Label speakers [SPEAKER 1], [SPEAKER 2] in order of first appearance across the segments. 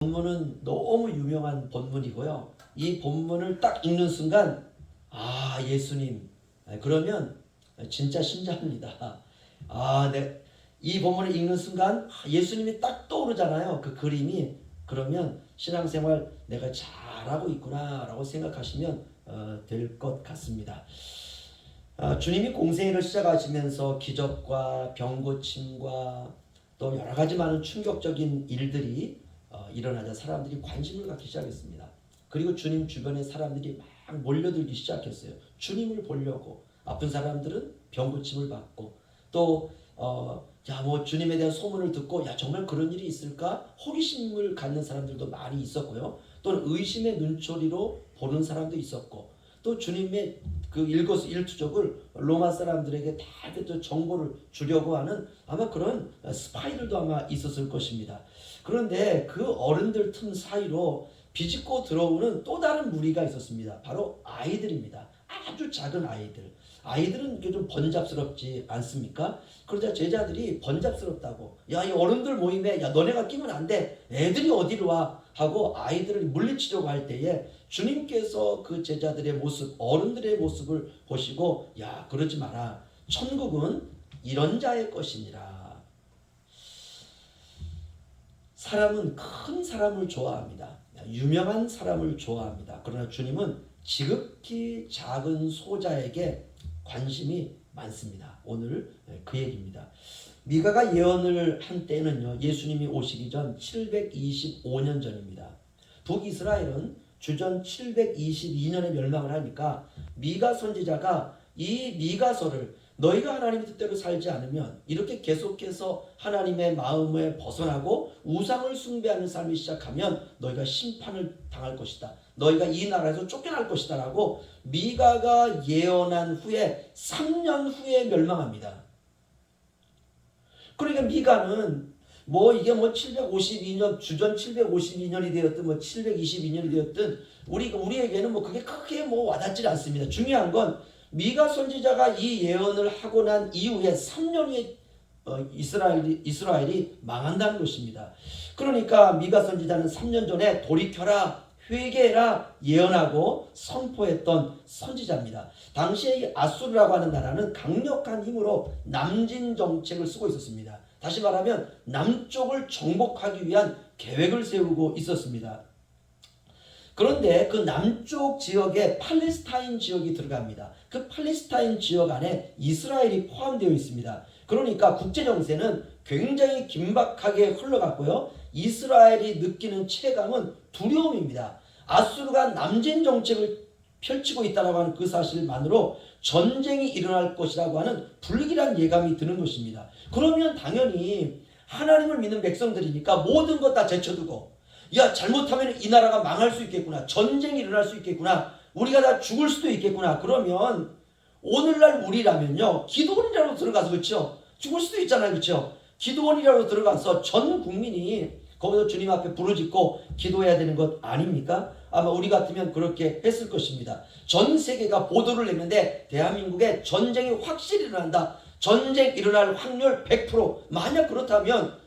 [SPEAKER 1] 본문은 너무 유명한 본문이고요. 이 본문을 딱 읽는 순간 예수님 그러면 진짜 신자입니다. 이 본문을 읽는 순간 예수님이 딱 떠오르잖아요. 그 그림이. 그러면 신앙생활 내가 잘하고 있구나라고 생각하시면 될 것 같습니다. 주님이 공생애를 시작하시면서 기적과 병고침과 또 여러 가지 많은 충격적인 일들이 일어나자 사람들이 관심을 갖기 시작했습니다. 그리고 주님 주변에 사람들이 막 몰려들기 시작했어요. 주님을 보려고. 아픈 사람들은 병고침을 받고 또 주님에 대한 소문을 듣고 정말 그런 일이 있을까 호기심을 갖는 사람들도 많이 있었고요. 또는 의심의 눈초리로 보는 사람도 있었고 또 주님의 그 일거수일투족을 로마 사람들에게 다 정보를 주려고 하는 아마 그런 스파이들도 아마 있었을 것입니다. 그런데 그 어른들 틈 사이로 비집고 들어오는 또 다른 무리가 있었습니다. 바로 아이들입니다. 아주 작은 아이들. 아이들은 좀 번잡스럽지 않습니까? 그러자 제자들이 번잡스럽다고 이 어른들 모임에 너네가 끼면 안 돼. 애들이 어디로 와 하고 아이들을 물리치려고 할 때에 주님께서 그 제자들의 모습, 어른들의 모습을 보시고 그러지 마라. 천국은 이런 자의 것이니라. 사람은 큰 사람을 좋아합니다. 유명한 사람을 좋아합니다. 그러나 주님은 지극히 작은 소자에게 관심이 많습니다. 오늘 그 얘기입니다. 미가가 예언을 한 때는요, 예수님이 오시기 전 725년 전입니다. 북이스라엘은 주전 722년에 멸망을 하니까 미가 선지자가 이 미가서를 너희가 하나님의 뜻대로 살지 않으면 이렇게 계속해서 하나님의 마음에 벗어나고 우상을 숭배하는 삶이 시작하면 너희가 심판을 당할 것이다. 너희가 이 나라에서 쫓겨날 것이다 라고 미가가 예언한 후에 3년 후에 멸망합니다. 그러니까 미가는 이게 752년 주전 752년이 되었든 722년이 되었든 우리에게는 그게 크게 와닿지 않습니다. 중요한 건 미가 선지자가 이 예언을 하고 난 이후에 3년 후에 이스라엘이 망한다는 것입니다. 그러니까 미가 선지자는 3년 전에 돌이켜라, 회개해라 예언하고 선포했던 선지자입니다. 당시에 이 아수르라고 하는 나라는 강력한 힘으로 남진 정책을 쓰고 있었습니다. 다시 말하면 남쪽을 정복하기 위한 계획을 세우고 있었습니다. 그런데 그 남쪽 지역에 팔레스타인 지역이 들어갑니다. 그 팔레스타인 지역 안에 이스라엘이 포함되어 있습니다. 그러니까 국제정세는 굉장히 긴박하게 흘러갔고요. 이스라엘이 느끼는 체감은 두려움입니다. 아수르가 남진 정책을 펼치고 있다고 하는 그 사실만으로 전쟁이 일어날 것이라고 하는 불길한 예감이 드는 것입니다. 그러면 당연히 하나님을 믿는 백성들이니까 모든 것 다 제쳐두고 잘못하면 이 나라가 망할 수 있겠구나. 전쟁이 일어날 수 있겠구나. 우리가 다 죽을 수도 있겠구나. 그러면 오늘날 우리라면요. 기도원이라도 들어가서 그렇죠. 죽을 수도 있잖아요. 그렇죠. 기도원이라도 들어가서 전 국민이 거기서 주님 앞에 부르짖고 기도해야 되는 것 아닙니까? 아마 우리 같으면 그렇게 했을 것입니다. 전 세계가 보도를 냈는데 대한민국에 전쟁이 확실히 일어난다. 전쟁 일어날 확률 100%. 만약 그렇다면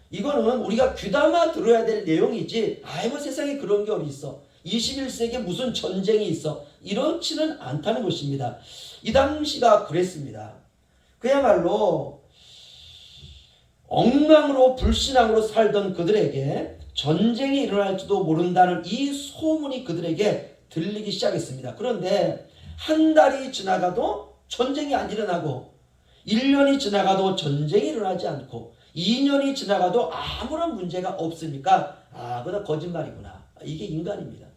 [SPEAKER 1] 이거는 우리가 귀담아 들어야 될 내용이지 세상에 그런 게 어디 있어. 21세기에 무슨 전쟁이 있어. 이렇지는 않다는 것입니다. 이 당시가 그랬습니다. 그야말로 엉망으로 불신앙으로 살던 그들에게 전쟁이 일어날지도 모른다는 이 소문이 그들에게 들리기 시작했습니다. 그런데 한 달이 지나가도 전쟁이 안 일어나고 1년이 지나가도 전쟁이 일어나지 않고 2년이 지나가도 아무런 문제가 없으니까 그건 거짓말이구나. 이게 인간입니다.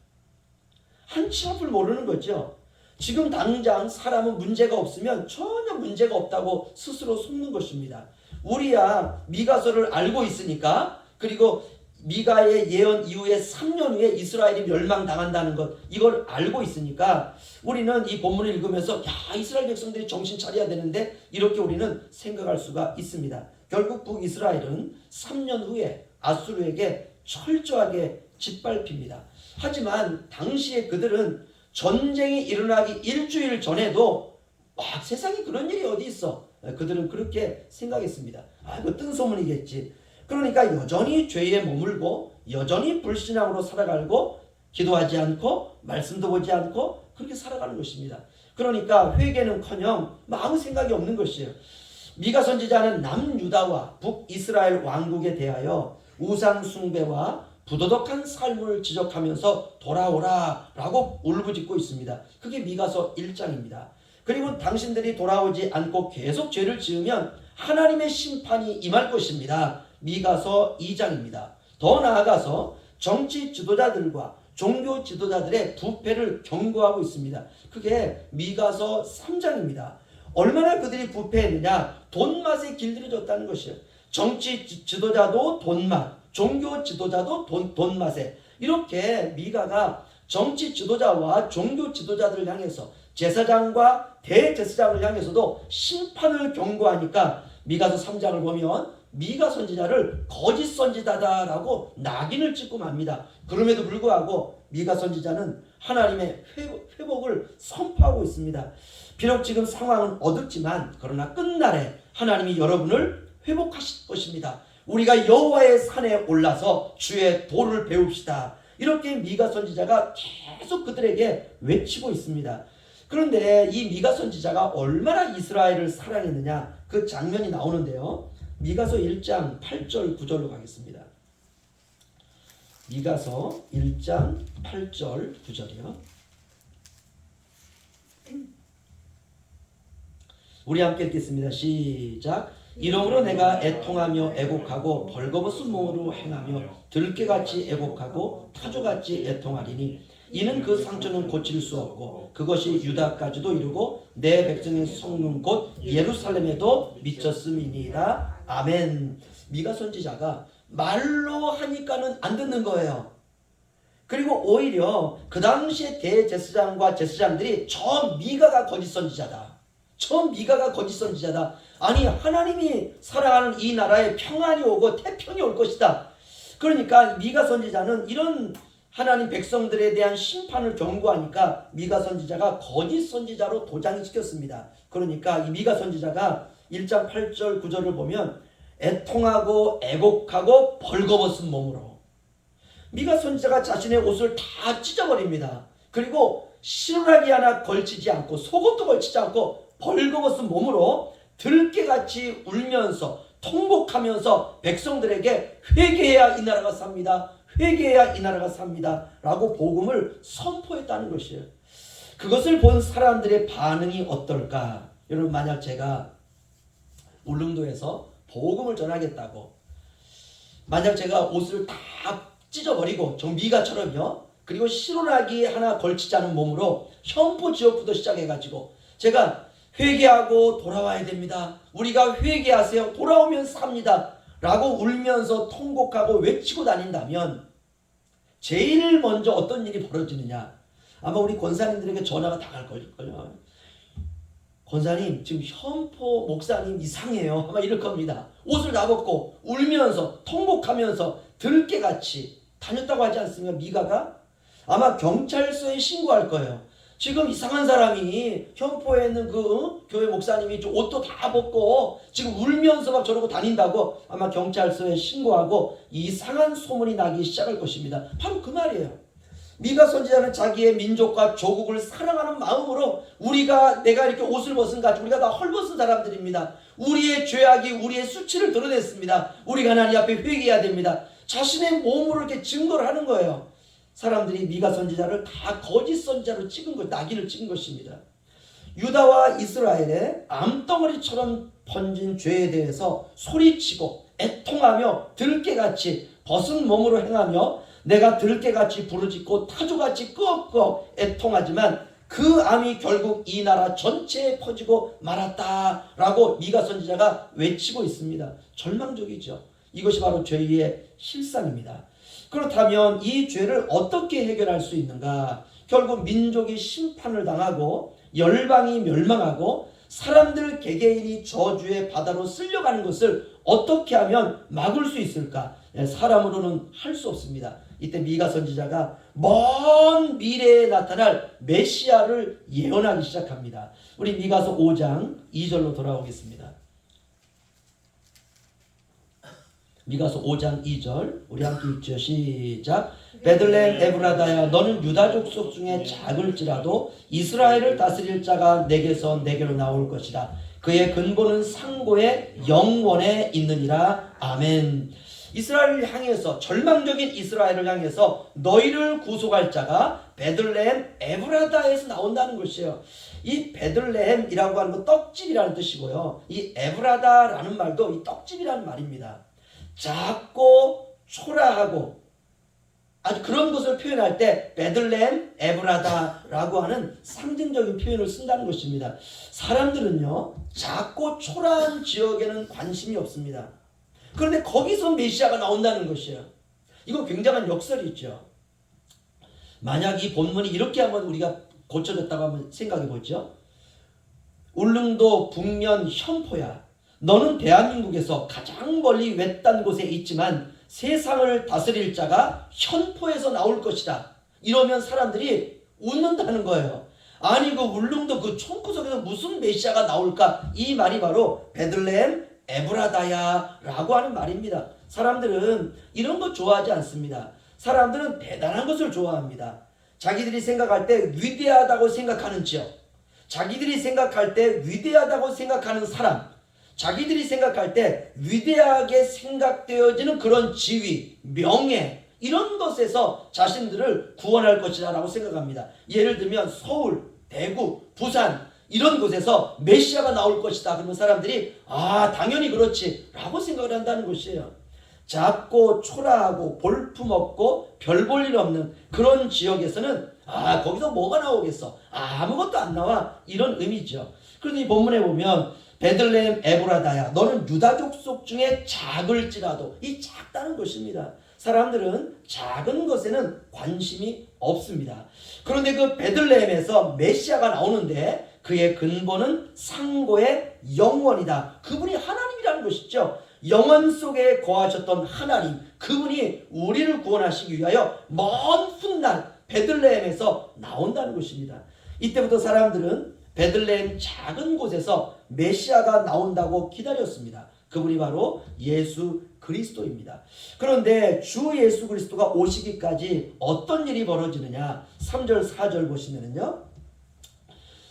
[SPEAKER 1] 한치 앞을 모르는 거죠. 지금 당장 사람은 문제가 없으면 전혀 문제가 없다고 스스로 속는 것입니다. 우리야 미가서를 알고 있으니까 그리고 미가의 예언 이후에 3년 후에 이스라엘이 멸망당한다는 것 이걸 알고 있으니까 우리는 이 본문을 읽으면서 이스라엘 백성들이 정신 차려야 되는데 이렇게 우리는 생각할 수가 있습니다. 결국 북이스라엘은 3년 후에 아수르에게 철저하게 짓밟힙니다. 하지만 당시에 그들은 전쟁이 일어나기 일주일 전에도 세상에 그런 일이 어디 있어. 그들은 그렇게 생각했습니다. 뜬 소문이겠지. 그러니까 여전히 죄에 머물고 여전히 불신앙으로 살아가고 기도하지 않고 말씀도 보지 않고 그렇게 살아가는 것입니다. 그러니까 회개는커녕 아무 생각이 없는 것이에요. 미가 선지자는 남유다와 북이스라엘 왕국에 대하여 우상 숭배와 부도덕한 삶을 지적하면서 돌아오라 라고 울부짖고 있습니다. 그게 미가서 1장입니다. 그리고 당신들이 돌아오지 않고 계속 죄를 지으면 하나님의 심판이 임할 것입니다. 미가서 2장입니다. 더 나아가서 정치 지도자들과 종교 지도자들의 부패를 경고하고 있습니다. 그게 미가서 3장입니다. 얼마나 그들이 부패했느냐? 돈맛에 길들여졌다는 것이에요. 정치 지도자도 돈맛, 종교 지도자도 돈맛에, 이렇게 미가가 정치 지도자와 종교 지도자들을 향해서 제사장과 대제사장을 향해서도 심판을 경고하니까 미가서 3장을 보면 미가 선지자를 거짓 선지자다라고 낙인을 찍고 맙니다. 그럼에도 불구하고 미가 선지자는 하나님의 회복을 선포하고 있습니다. 비록 지금 상황은 어둡지만 그러나 끝날에 하나님이 여러분을 회복하실 것입니다. 우리가 여호와의 산에 올라서 주의 도를 배웁시다. 이렇게 미가 선지자가 계속 그들에게 외치고 있습니다. 그런데 이 미가 선지자가 얼마나 이스라엘을 사랑했느냐, 그 장면이 나오는데요. 미가서 1장 8절 9절로 가겠습니다. 미가서 1장 8절 9절이요. 우리 함께 읽겠습니다. 시작. 이러므로 내가 애통하며 애곡하고 벌거벗은 몸으로 행하며 들깨같이 애곡하고 타조같이 애통하리니 이는 그 상처는 고칠 수 없고 그것이 유다까지도 이르고 내 백성의 성문 곧 예루살렘에도 미쳤음이니이다. 아멘. 미가 선지자가 말로 하니까는 안 듣는 거예요. 그리고 오히려 그 당시에 대제사장과 제사장들이 저 미가가 거짓 선지자다, 저 미가가 거짓 선지자다, 아니 하나님이 사랑하는 이 나라에 평안이 오고 태평이 올 것이다. 그러니까 미가 선지자는 이런 하나님 백성들에 대한 심판을 경고하니까 미가 선지자가 거짓 선지자로 도장이 찍혔습니다. 그러니까 이 미가 선지자가 1장 8절 9절을 보면 애통하고 애곡하고 벌거벗은 몸으로, 미가 선지자가 자신의 옷을 다 찢어버립니다. 그리고 실루라기 하나 걸치지 않고 속옷도 걸치지 않고 벌거벗은 몸으로 들깨같이 울면서 통곡하면서 백성들에게 회개해야 이 나라가 삽니다, 회개해야 이 나라가 삽니다 라고 복음을 선포했다는 것이에요. 그것을 본 사람들의 반응이 어떨까? 여러분, 만약 제가 울릉도에서 복음을 전하겠다고, 만약 제가 옷을 다 찢어버리고 저 미가처럼요, 그리고 실오라기 하나 걸치지 않은 몸으로 현포지옥부터 시작해가지고 제가 회개하고 돌아와야 됩니다, 우리가 회개하세요, 돌아오면 삽니다 라고 울면서 통곡하고 외치고 다닌다면 제일 먼저 어떤 일이 벌어지느냐? 아마 우리 권사님들에게 전화가 다 갈 걸요. 권사님, 지금 현포 목사님 이상해요, 아마 이럴 겁니다. 옷을 다 벗고 울면서 통곡하면서 들깨같이 다녔다고 하지 않습니까? 미가가 아마 경찰서에 신고할 거예요. 지금 이상한 사람이 현포에 있는 그 교회 목사님이 옷도 다 벗고 지금 울면서 막 저러고 다닌다고 아마 경찰서에 신고하고 이상한 소문이 나기 시작할 것입니다. 바로 그 말이에요. 미가 선지자는 자기의 민족과 조국을 사랑하는 마음으로 내가 이렇게 옷을 벗은 같이 우리가 다 헐벗은 사람들입니다. 우리의 죄악이 우리의 수치를 드러냈습니다. 우리가 하나님 앞에 회개해야 됩니다. 자신의 몸으로 이렇게 증거를 하는 거예요. 사람들이 미가 선지자를 다 거짓 선지자로 찍은 것, 낙인을 찍은 것입니다. 유다와 이스라엘의 암덩어리처럼 번진 죄에 대해서 소리치고 애통하며 들깨같이 벗은 몸으로 행하며 내가 들깨같이 부르짖고 타조같이 끄억끄억 애통하지만 그 암이 결국 이 나라 전체에 퍼지고 말았다라고 미가 선지자가 외치고 있습니다. 절망적이죠. 이것이 바로 죄의 실상입니다. 그렇다면 이 죄를 어떻게 해결할 수 있는가? 결국 민족이 심판을 당하고 열방이 멸망하고 사람들 개개인이 저주의 바다로 쓸려가는 것을 어떻게 하면 막을 수 있을까? 사람으로는 할 수 없습니다. 이때 미가 선지자가 먼 미래에 나타날 메시아를 예언하기 시작합니다. 우리 미가서 5장 2절로 돌아오겠습니다. 미가서 5장 2절 우리 함께 읽죠. 시작. 베들레헴 에브라다야 너는 유다 족속 중에 작을지라도 이스라엘을 다스릴 자가 내게서 내게로 나올 것이다. 그의 근본은 상고의 영원에 있느니라. 아멘. 이스라엘을 향해서 절망적인 이스라엘을 향해서 너희를 구속할 자가 베들레헴 에브라다에서 나온다는 것이에요. 이 베들레헴이라고 하는 건 떡집이라는 뜻이고요. 이 에브라다라는 말도 이 떡집이라는 말입니다. 작고 초라하고 아주 그런 것을 표현할 때 베들레헴 에브라다라고 하는 상징적인 표현을 쓴다는 것입니다. 사람들은요 작고 초라한 지역에는 관심이 없습니다. 그런데 거기서 메시아가 나온다는 것이에요. 이거 굉장한 역설이 있죠. 만약 이 본문이 이렇게 한번 우리가 고쳐졌다고 한번 생각해 보죠. 울릉도 북면 현포야. 너는 대한민국에서 가장 멀리 외딴 곳에 있지만 세상을 다스릴 자가 현포에서 나올 것이다. 이러면 사람들이 웃는다는 거예요. 아니 그 울릉도 그 총구석에서 무슨 메시아가 나올까? 이 말이 바로 베들레헴 에브라다야 라고 하는 말입니다. 사람들은 이런 거 좋아하지 않습니다. 사람들은 대단한 것을 좋아합니다. 자기들이 생각할 때 위대하다고 생각하는 지역, 자기들이 생각할 때 위대하다고 생각하는 사람, 자기들이 생각할 때 위대하게 생각되어지는 그런 지위, 명예 이런 것에서 자신들을 구원할 것이다 라고 생각합니다. 예를 들면 서울, 대구, 부산 이런 곳에서 메시아가 나올 것이다. 그러면 사람들이 당연히 그렇지 라고 생각을 한다는 것이에요. 작고 초라하고 볼품없고 별 볼 일 없는 그런 지역에서는 거기서 뭐가 나오겠어? 아무것도 안 나와. 이런 의미죠. 그런데 이 본문에 보면 베들레헴 에브라다야 너는 유다 족속 중에 작을지라도 이 작다는 것입니다. 사람들은 작은 것에는 관심이 없습니다. 그런데 그 베들레헴에서 메시아가 나오는데 그의 근본은 상고의 영원이다. 그분이 하나님이라는 것이죠. 영원 속에 거하셨던 하나님, 그분이 우리를 구원하시기 위하여 먼 훗날 베들레헴에서 나온다는 것입니다. 이때부터 사람들은 베들레헴 작은 곳에서 메시아가 나온다고 기다렸습니다. 그분이 바로 예수 그리스도입니다. 그런데 주 예수 그리스도가 오시기까지 어떤 일이 벌어지느냐? 3절 4절 보시면은요.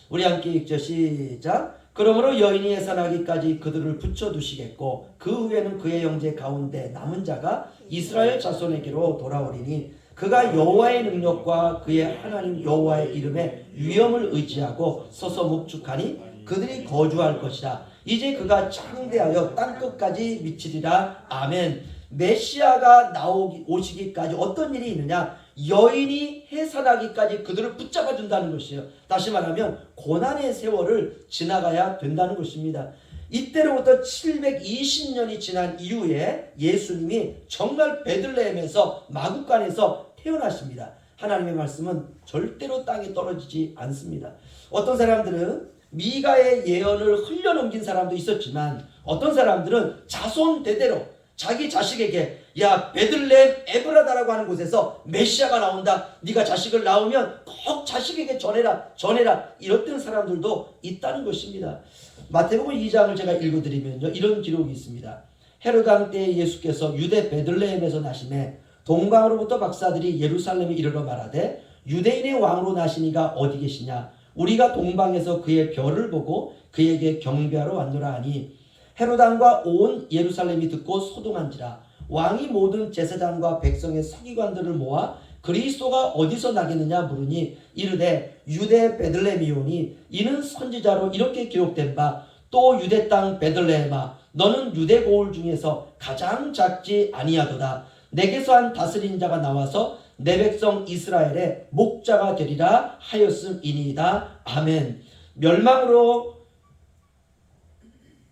[SPEAKER 1] 우리 함께 읽죠. 시작. 그러므로 여인이 해산하기까지 그들을 붙여두시겠고 그 후에는 그의 형제 가운데 남은 자가 이스라엘 자손에게로 돌아오리니 그가 여호와의 능력과 그의 하나님 여호와의 이름에 위엄을 의지하고 서서 묵축하니 그들이 거주할 것이라. 이제 그가 창대하여 땅끝까지 미치리라. 아멘. 메시아가 오시기까지 어떤 일이 있느냐? 여인이 해산하기까지 그들을 붙잡아 준다는 것이에요. 다시 말하면 고난의 세월을 지나가야 된다는 것입니다. 이때로부터 720년이 지난 이후에 예수님이 정말 베들레헴에서 마구간에서 태어나십니다. 하나님의 말씀은 절대로 땅에 떨어지지 않습니다. 어떤 사람들은 미가의 예언을 흘려넘긴 사람도 있었지만 어떤 사람들은 자손 대대로 자기 자식에게 야 베들레헴 에브라다라고 하는 곳에서 메시아가 나온다. 네가 자식을 낳으면 꼭 자식에게 전해라. 이랬던 사람들도 있다는 것입니다. 마태복음 2장을 제가 읽어드리면요. 이런 기록이 있습니다. 헤로드 왕 때 예수께서 유대 베들레헴에서 나심에 동방으로부터 박사들이 예루살렘에 이르러 말하되 유대인의 왕으로 나시니가 어디 계시냐? 우리가 동방에서 그의 별을 보고 그에게 경배하러 왔노라 하니 헤로드 왕과 온 예루살렘이 듣고 소동한지라. 왕이 모든 제사장과 백성의 서기관들을 모아 그리스도가 어디서 나겠느냐 물으니 이르되 유대 베들레헴이오니 이는 선지자로 이렇게 기록된 바 또 유대 땅 베들레헴아 너는 유대 고을 중에서 가장 작지 아니하도다. 내게서 한 다스린 자가 나와서 내 백성 이스라엘의 목자가 되리라 하였음이니이다. 아멘. 멸망으로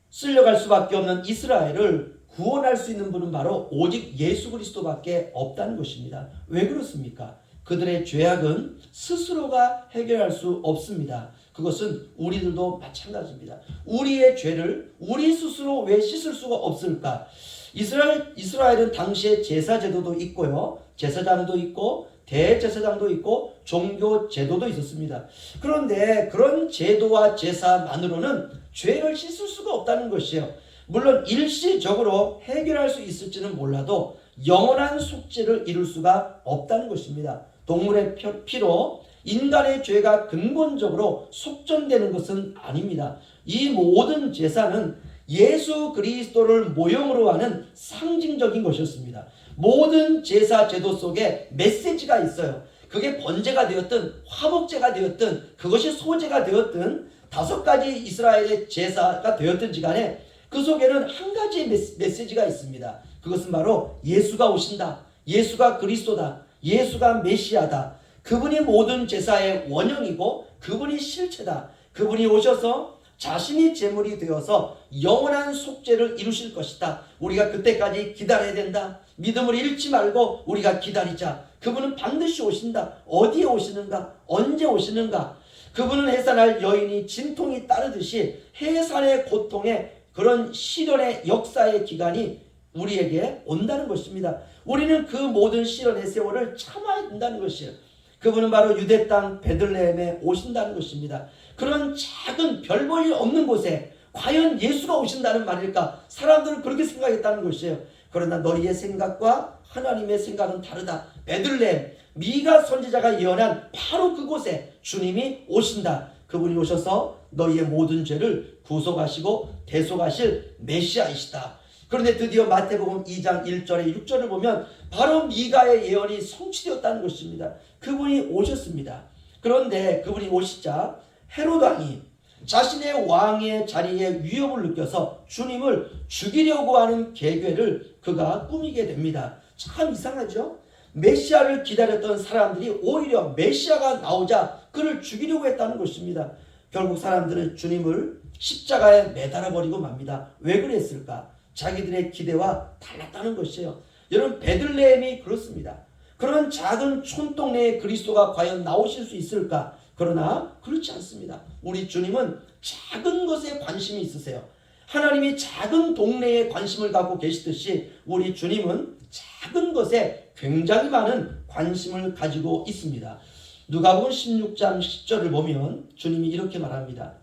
[SPEAKER 1] 쓸려갈 수밖에 없는 이스라엘을 구원할 수 있는 분은 바로 오직 예수 그리스도밖에 없다는 것입니다. 왜 그렇습니까? 그들의 죄악은 스스로가 해결할 수 없습니다. 그것은 우리들도 마찬가지입니다. 우리의 죄를 우리 스스로 왜 씻을 수가 없을까? 이스라엘은 당시에 제사 제도도 있고요. 제사장도 있고 대제사장도 있고 종교 제도도 있었습니다. 그런데 그런 제도와 제사만으로는 죄를 씻을 수가 없다는 것이에요. 물론 일시적으로 해결할 수 있을지는 몰라도 영원한 속죄를 이룰 수가 없다는 것입니다. 동물의 피로 인간의 죄가 근본적으로 속전되는 것은 아닙니다. 이 모든 제사는 예수 그리스도를 모형으로 하는 상징적인 것이었습니다. 모든 제사 제도 속에 메시지가 있어요. 그게 번제가 되었든 화목제가 되었든 그것이 소제가 되었든 5가지 이스라엘의 제사가 되었든지 간에 그 속에는 한 가지 메시지가 있습니다. 그것은 바로 예수가 오신다. 예수가 그리스도다. 예수가 메시아다. 그분이 모든 제사의 원형이고 그분이 실체다. 그분이 오셔서 자신이 제물이 되어서 영원한 속죄를 이루실 것이다. 우리가 그때까지 기다려야 된다. 믿음을 잃지 말고 우리가 기다리자. 그분은 반드시 오신다. 어디에 오시는가? 언제 오시는가? 그분은 해산할 여인이 진통이 따르듯이 해산의 고통에 그런 시련의 역사의 기간이 우리에게 온다는 것입니다. 우리는 그 모든 시련의 세월을 참아야 된다는 것이에요. 그분은 바로 유대 땅 베들레헴에 오신다는 것입니다. 그런 작은 별 볼 일 없는 곳에 과연 예수가 오신다는 말일까? 사람들은 그렇게 생각했다는 것이에요. 그러나 너희의 생각과 하나님의 생각은 다르다. 베들레헴, 미가 선지자가 예언한 바로 그곳에 주님이 오신다. 그분이 오셔서 너희의 모든 죄를 구속하시고 대속하실 메시아이시다. 그런데 드디어 마태복음 2장 1절에 6절을 보면 바로 미가의 예언이 성취되었다는 것입니다. 그분이 오셨습니다. 그런데 그분이 오시자 헤롯 왕이 자신의 왕의 자리에 위협을 느껴서 주님을 죽이려고 하는 계획을 그가 꾸미게 됩니다. 참 이상하죠? 메시아를 기다렸던 사람들이 오히려 메시아가 나오자 그를 죽이려고 했다는 것입니다. 결국 사람들은 주님을 십자가에 매달아 버리고 맙니다. 왜 그랬을까? 자기들의 기대와 달랐다는 것이에요. 여러분, 베들레헴이 그렇습니다. 그런 작은 촌동네에 그리스도가 과연 나오실 수 있을까? 그러나 그렇지 않습니다. 우리 주님은 작은 것에 관심이 있으세요. 하나님이 작은 동네에 관심을 갖고 계시듯이 우리 주님은 작은 것에 굉장히 많은 관심을 가지고 있습니다. 누가복음 16장 10절을 보면 주님이 이렇게 말합니다.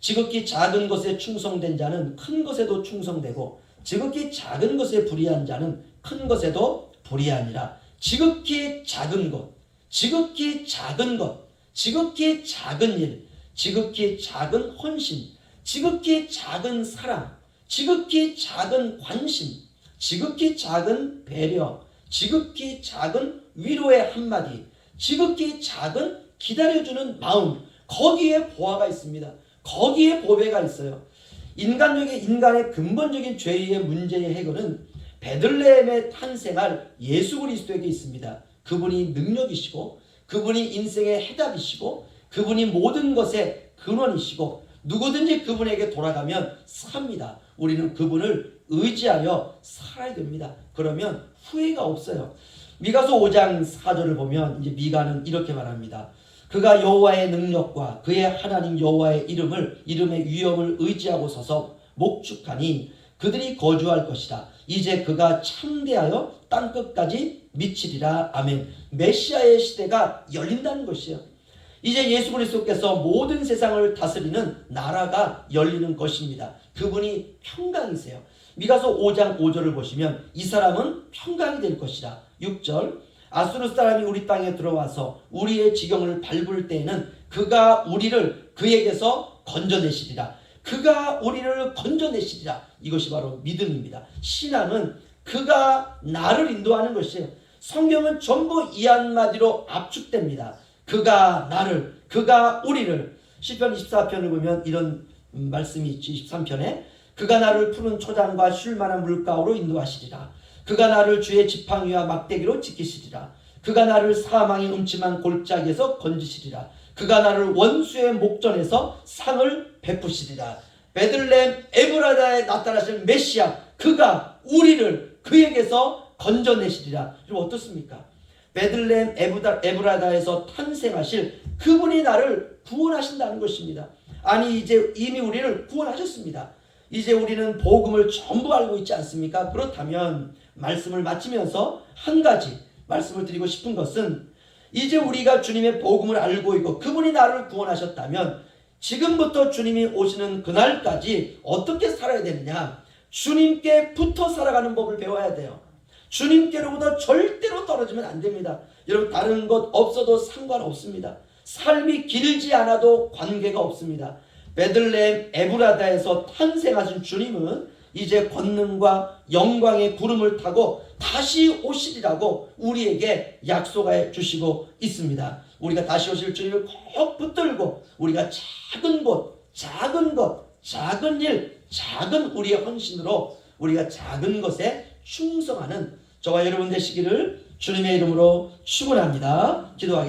[SPEAKER 1] 지극히 작은 것에 충성된 자는 큰 것에도 충성되고 지극히 작은 것에 불의한 자는 큰 것에도 불의하니라. 지극히 작은 것, 지극히 작은 것, 지극히 작은 일, 지극히 작은 헌신, 지극히 작은 사랑, 지극히 작은 관심, 지극히 작은 배려, 지극히 작은 위로의 한마디, 지극히 작은 기다려주는 마음, 거기에 보화가 있습니다. 거기에 보배가 있어요. 인간의 근본적인 죄의 문제의 해결은 베들레헴에 탄생할 예수 그리스도에게 있습니다. 그분이 능력이시고 그분이 인생의 해답이시고 그분이 모든 것의 근원이시고 누구든지 그분에게 돌아가면 삽니다. 우리는 그분을 의지하여 살아야 됩니다. 그러면 후회가 없어요. 미가서 5장 4절을 보면 이제 미가는 이렇게 말합니다. 그가 여호와의 능력과 그의 하나님 여호와의 이름의 위엄을 의지하고 서서 목축하니 그들이 거주할 것이다. 이제 그가 창대하여 땅끝까지 미치리라. 아멘. 메시아의 시대가 열린다는 것이에요. 이제 예수 그리스도께서 모든 세상을 다스리는 나라가 열리는 것입니다. 그분이 평강이세요. 미가서 5장 5절을 보시면 이 사람은 평강이 될 것이다. 6절 아수르 사람이 우리 땅에 들어와서 우리의 지경을 밟을 때에는 그가 우리를 그에게서 건져내시리라. 그가 우리를 건져내시리라. 이것이 바로 믿음입니다. 신앙은 그가 나를 인도하는 것이에요. 성경은 전부 이 한마디로 압축됩니다. 그가 나를, 그가 우리를. 시편 24편을 보면 이런 말씀이 있지. 23편에 그가 나를 푸른 초장과 쉴만한 물가로 인도하시리라. 그가 나를 주의 지팡이와 막대기로 지키시리라. 그가 나를 사망의 음침한 골짜기에서 건지시리라. 그가 나를 원수의 목전에서 상을 베푸시리라. 베들레헴 에브라다에 나타나실 메시아, 그가 우리를 그에게서 건져내시리라. 그럼 어떻습니까? 베들레헴 에브라다에서 탄생하실 그분이 나를 구원하신다는 것입니다. 아니, 이제 이미 우리를 구원하셨습니다. 이제 우리는 복음을 전부 알고 있지 않습니까? 그렇다면 말씀을 마치면서 한 가지 말씀을 드리고 싶은 것은 이제 우리가 주님의 복음을 알고 있고 그분이 나를 구원하셨다면 지금부터 주님이 오시는 그날까지 어떻게 살아야 되느냐? 주님께 붙어 살아가는 법을 배워야 돼요. 주님께로부터 절대로 떨어지면 안 됩니다. 여러분, 다른 것 없어도 상관없습니다. 삶이 길지 않아도 관계가 없습니다. 베들레헴 에브라다에서 탄생하신 주님은 이제 권능과 영광의 구름을 타고 다시 오시리라고 우리에게 약속해 주시고 있습니다. 우리가 다시 오실 주님을 꼭 붙들고 우리가 작은 것, 작은 일, 작은 우리의 헌신으로 우리가 작은 것에 충성하는 저와 여러분 되시기를 주님의 이름으로 축원합니다. 기도하겠습니다.